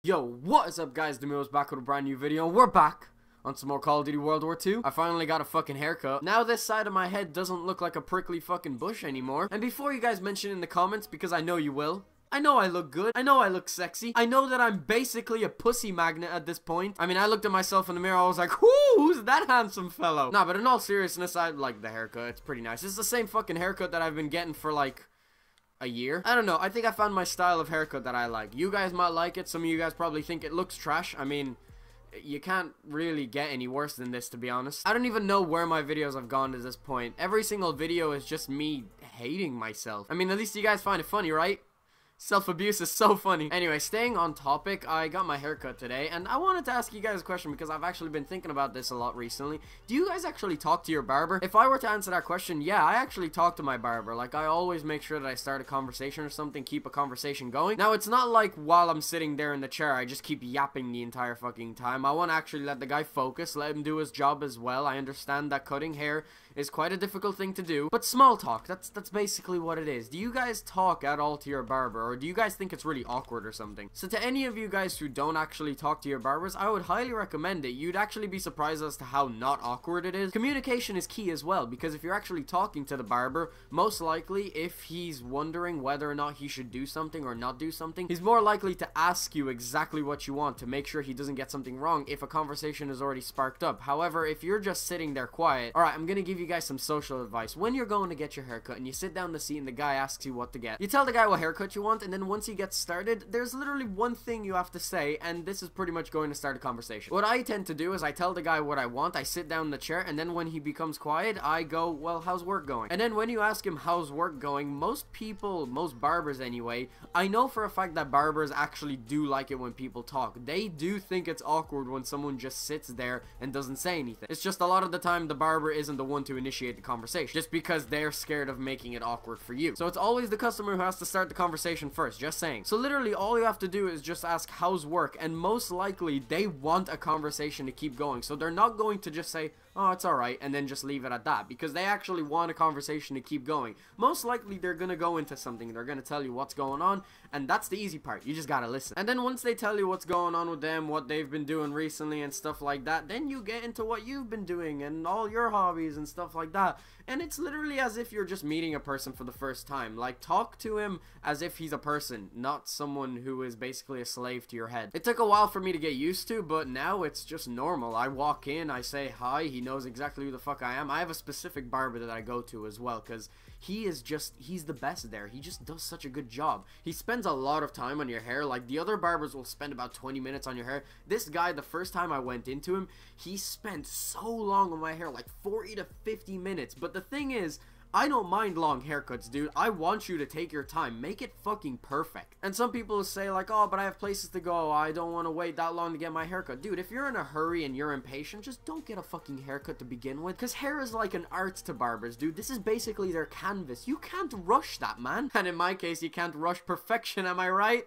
Yo, what is up guys, Demio's back with a brand new video, and we're back on some more Call of Duty World War 2. I finally got a fucking haircut. Now this side of my head doesn't look like a prickly fucking bush anymore. And before you guys mention in the comments, because I know you will, I know I look good, I know I look sexy, I know that I'm basically a pussy magnet at this point. I mean, I looked at myself in the mirror, I was like, who's that handsome fellow? Nah, but in all seriousness, I like the haircut, it's pretty nice. It's the same fucking haircut that I've been getting for like a year. I don't know, I think I found my style of haircut that I like. You guys might like it, some of you guys probably think it looks trash. I mean, you can't really get any worse than this, to be honest. I don't even know where my videos have gone to this point. Every single video is just me hating myself. I mean, at least you guys find it funny, right? Self-abuse is so funny. Anyway, staying on topic, I got my haircut today, and I wanted to ask you guys a question because I've actually been thinking about this a lot recently. Do you guys actually talk to your barber? If I were to answer that question, yeah, I actually talk to my barber. Like, I always make sure that I start a conversation or something, keep a conversation going. Now, it's not like while I'm sitting there in the chair, I just keep yapping the entire fucking time. I want to actually let the guy focus, let him do his job as well. I understand that cutting hair is quite a difficult thing to do, but small talk, that's basically what it is. Do you guys talk at all to your barber, or do you guys think it's really awkward or something? So to any of you guys who don't actually talk to your barbers, I would highly recommend it. You'd actually be surprised as to how not awkward it is. Communication is key as well, because if you're actually talking to the barber, most likely if he's wondering whether or not he should do something or not do something, he's more likely to ask you exactly what you want to make sure he doesn't get something wrong if a conversation is already sparked up. However, if you're just sitting there quiet, alright, I'm gonna give you guys some social advice. When you're going to get your haircut and you sit down the seat and the guy asks you what to get, you tell the guy what haircut you want, and then once he gets started, there's literally one thing you have to say, and this is pretty much going to start a conversation. What I tend to do is I tell the guy what I want, I sit down in the chair, and then when he becomes quiet, I go, well, how's work going? And then when you ask him how's work going, most people, most barbers anyway, I know for a fact that barbers actually do like it when people talk. They do think it's awkward when someone just sits there and doesn't say anything. It's just a lot of the time the barber isn't the one to initiate the conversation, just because they're scared of making it awkward for you. So it's always the customer who has to start the conversation first, just saying. So literally all you have to do is just ask how's work, and most likely they want a conversation to keep going. So they're not going to just say, oh, it's alright, and then just leave it at that, because they actually want a conversation to keep going. Most likely they're gonna go into something, they're gonna tell you what's going on, and that's the easy part. You just gotta listen. And then once they tell you what's going on with them, what they've been doing recently and stuff like that, then you get into what you've been doing and all your hobbies and stuff like that. And it's literally as if you're just meeting a person for the first time. Like, talk to him as if he's a person, not someone who is basically a slave to your head. It took a while for me to get used to, but now it's just normal. I walk in, I say hi, he knows exactly who the fuck I am. I have a specific barber that I go to as well, because he's the best there. He just does such a good job. He spends a lot of time on your hair. Like, the other barbers will spend about 20 minutes on your hair. This guy, the first time I went into him, he spent so long on my hair, like 40 to 50 minutes. But the thing is, I don't mind long haircuts, dude. I want you to take your time. Make it fucking perfect. And some people say like, oh, but I have places to go. I don't want to wait that long to get my haircut. Dude, if you're in a hurry and you're impatient, just don't get a fucking haircut to begin with. Because hair is like an art to barbers, dude. This is basically their canvas. You can't rush that, man. And in my case, you can't rush perfection, am I right?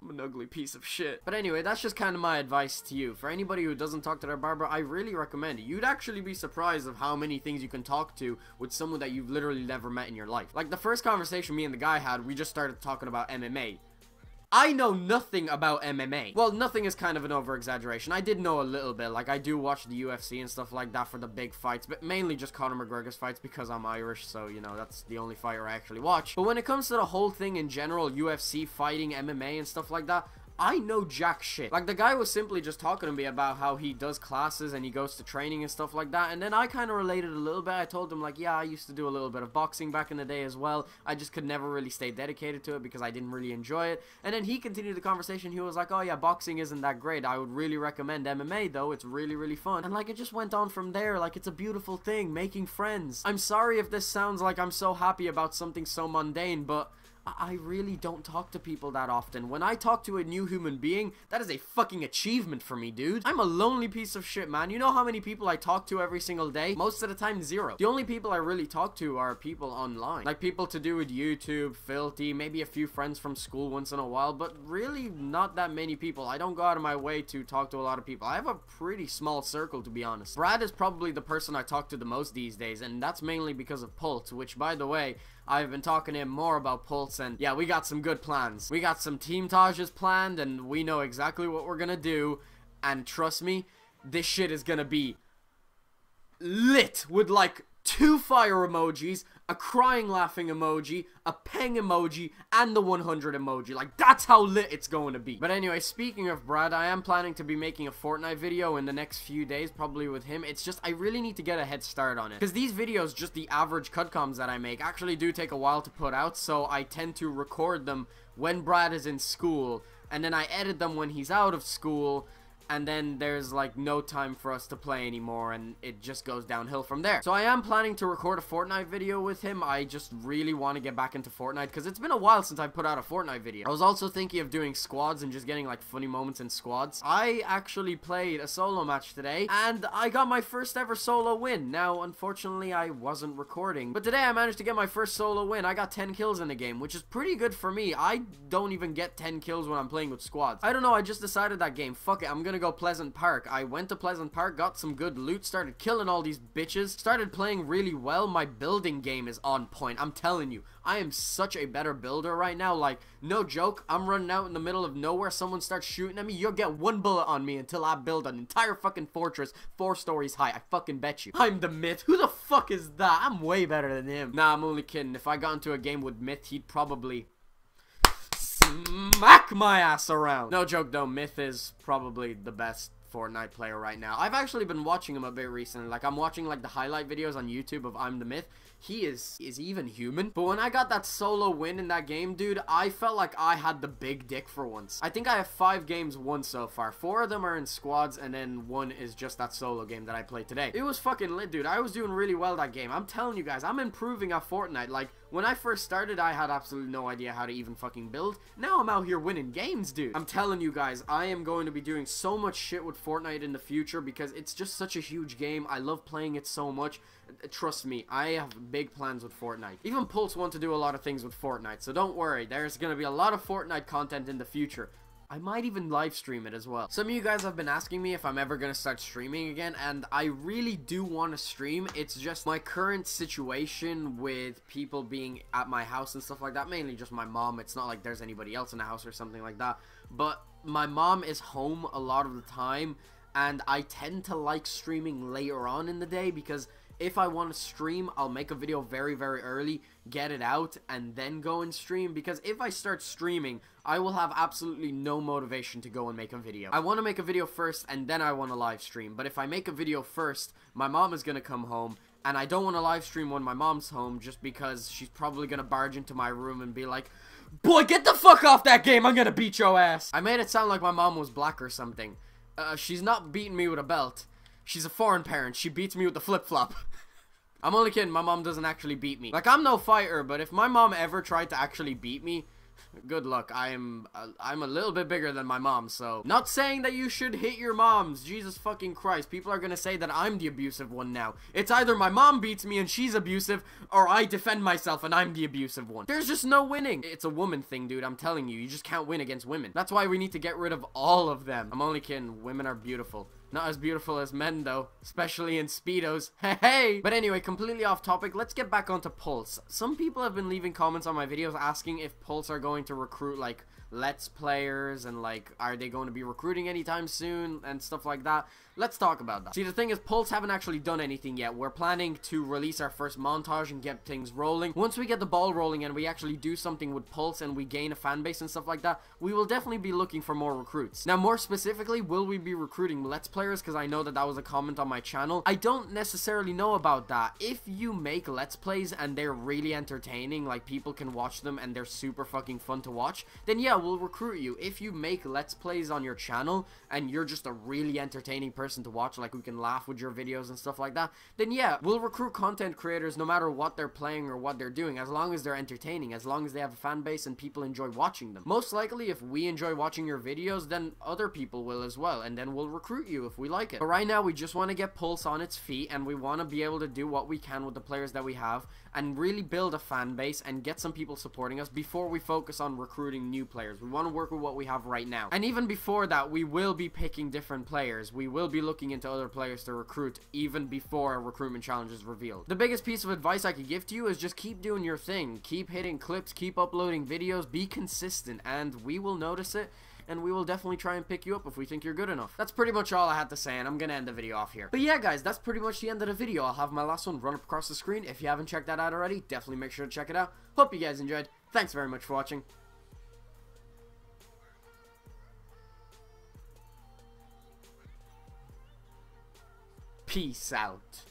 I'm an ugly piece of shit. But anyway, that's just kind of my advice to you. For anybody who doesn't talk to their barber, I really recommend it. You'd actually be surprised of how many things you can talk to with someone that you've literally never met in your life. Like the first conversation me and the guy had, we just started talking about MMA. I know nothing about MMA. Well, nothing is kind of an over-exaggeration. I did know a little bit. Like, I do watch the UFC and stuff like that for the big fights, but mainly just Conor McGregor's fights because I'm Irish, so, you know, that's the only fighter I actually watch. But when it comes to the whole thing in general, UFC, fighting, MMA, and stuff like that, I know jack shit. Like, the guy was simply just talking to me about how he does classes and he goes to training and stuff like that, and then I kind of related a little bit. I told him, like, yeah, I used to do a little bit of boxing back in the day as well. I just could never really stay dedicated to it because I didn't really enjoy it. And then he continued the conversation. He was like, oh yeah, boxing isn't that great. I would really recommend MMA though. It's really, really fun. And like, it just went on from there. Like, it's a beautiful thing, making friends. I'm sorry if this sounds like I'm so happy about something so mundane, but I really don't talk to people that often. When I talk to a new human being, that is a fucking achievement for me, dude. I'm a lonely piece of shit, man. You know how many people I talk to every single day? Most of the time, zero. The only people I really talk to are people online. Like people to do with YouTube, Filthy, maybe a few friends from school once in a while, but really not that many people. I don't go out of my way to talk to a lot of people. I have a pretty small circle, to be honest. Brad is probably the person I talk to the most these days, and that's mainly because of Pulse, which, by the way, I've been talking to him more about Pulse, and yeah, we got some good plans. We got some team Tajas planned, and we know exactly what we're gonna do, and trust me, this shit is gonna be lit with like 2 fire emojis, a crying laughing emoji, a peng emoji, and the 100 emoji. Like, that's how lit it's going to be. But anyway, speaking of Brad, I am planning to be making a Fortnite video in the next few days, probably with him. It's just, I really need to get a head start on it, because these videos, just the average cutcoms that I make, actually do take a while to put out, so I tend to record them when Brad is in school, and then I edit them when he's out of school, and then there's like no time for us to play anymore, and it just goes downhill from there. So I am planning to record a Fortnite video with him. I just really want to get back into Fortnite, because it's been a while since I put out a Fortnite video. I was also thinking of doing squads and just getting like funny moments in squads. I actually played a solo match today, and I got my first ever solo win. Now, unfortunately, I wasn't recording, but today I managed to get my first solo win. I got 10 kills in the game, which is pretty good for me. I don't even get 10 kills when I'm playing with squads. I don't know, I just decided that game, fuck it, I'm gonna go Pleasant Park. I went to Pleasant Park, got some good loot, started killing all these bitches, started playing really well. My building game is on point. I'm telling you, I am such a better builder right now. Like, no joke, I'm running out in the middle of nowhere, someone starts shooting at me, you'll get 1 bullet on me until I build an entire fucking fortress 4 stories high. I fucking bet you. I'm the Myth. Who the fuck is that? I'm way better than him. Nah, I'm only kidding. If I got into a game with Myth, he'd probably smack my ass around. No joke though, Myth is probably the best Fortnite player right now. I've actually been watching him a bit recently. Like, I'm watching like the highlight videos on YouTube of I'm the Myth. He is even human. But when I got that solo win in that game, dude, I felt like I had the big dick for once. I think I have 5 games won so far. 4 of them are in squads, and then 1 is just that solo game that I played today. It was fucking lit, dude. I was doing really well that game. I'm telling you guys, I'm improving at Fortnite. Like, when I first started, I had absolutely no idea how to even fucking build. Now I'm out here winning games, dude. I'm telling you guys, I am going to be doing so much shit with Fortnite in the future, because it's just such a huge game. I love playing it so much. Trust me, I have big plans with Fortnite. Even Pulse want to do a lot of things with Fortnite, so don't worry. There's going to be a lot of Fortnite content in the future. I might even live stream it as well. Some of you guys have been asking me if I'm ever going to start streaming again, and I really do want to stream. It's just my current situation with people being at my house and stuff like that, mainly just my mom. It's not like there's anybody else in the house or something like that, but my mom is home a lot of the time, and I tend to like streaming later on in the day, because if I want to stream, I'll make a video very, very early, get it out, and then go and stream, because if I start streaming, I will have absolutely no motivation to go and make a video. I want to make a video first, and then I want to live stream, but if I make a video first, my mom is going to come home, and I don't want to live stream when my mom's home, just because she's probably going to barge into my room and be like, "Boy, get the fuck off that game, I'm going to beat your ass." I made it sound like my mom was black or something. She's not beating me with a belt. She's a foreign parent. She beats me with the flip-flop. I'm only kidding. My mom doesn't actually beat me. Like, I'm no fighter, but if my mom ever tried to actually beat me, good luck. I'm a little bit bigger than my mom, so not saying that you should hit your moms. Jesus fucking Christ. People are gonna say that I'm the abusive one now. It's either my mom beats me and she's abusive, or I defend myself and I'm the abusive one. There's just no winning. It's a woman thing, dude. I'm telling you. You just can't win against women. That's why we need to get rid of all of them. I'm only kidding. Women are beautiful. Not as beautiful as men, though. Especially in Speedos. Hey! But anyway, completely off topic. Let's get back onto Pulse. Some people have been leaving comments on my videos asking if Pulse are going to recruit, like, Let's Players, and, like, are they going to be recruiting anytime soon, and stuff like that. Let's talk about that. See, the thing is, Pulse haven't actually done anything yet. We're planning to release our first montage and get things rolling. Once we get the ball rolling and we actually do something with Pulse and we gain a fan base and stuff like that, we will definitely be looking for more recruits. Now, more specifically, will we be recruiting Let's Players? Because I know that that was a comment on my channel. I don't necessarily know about that. If you make Let's Plays and they're really entertaining, like people can watch them and they're super fucking fun to watch, then yeah, we'll recruit you. If you make Let's Plays on your channel and you're just a really entertaining person to watch, like we can laugh with your videos and stuff like that, then yeah, we'll recruit content creators no matter what they're playing or what they're doing, as long as they're entertaining, as long as they have a fan base and people enjoy watching them. Most likely, if we enjoy watching your videos, then other people will as well, and then we'll recruit you if we like it. But right now, we just want to get Pulse on its feet, and we want to be able to do what we can with the players that we have, and really build a fan base and get some people supporting us before we focus on recruiting new players. players. We want to work with what we have right now. And even before that, we will be picking different players. We will be looking into other players to recruit even before a recruitment challenge is revealed. The biggest piece of advice I could give to you is just keep doing your thing. Keep hitting clips, keep uploading videos, be consistent, and we will notice it. And we will definitely try and pick you up if we think you're good enough. That's pretty much all I had to say, and I'm gonna end the video off here. But yeah, guys, that's pretty much the end of the video. I'll have my last one run up across the screen. If you haven't checked that out already, definitely make sure to check it out. Hope you guys enjoyed. Thanks very much for watching. Peace out.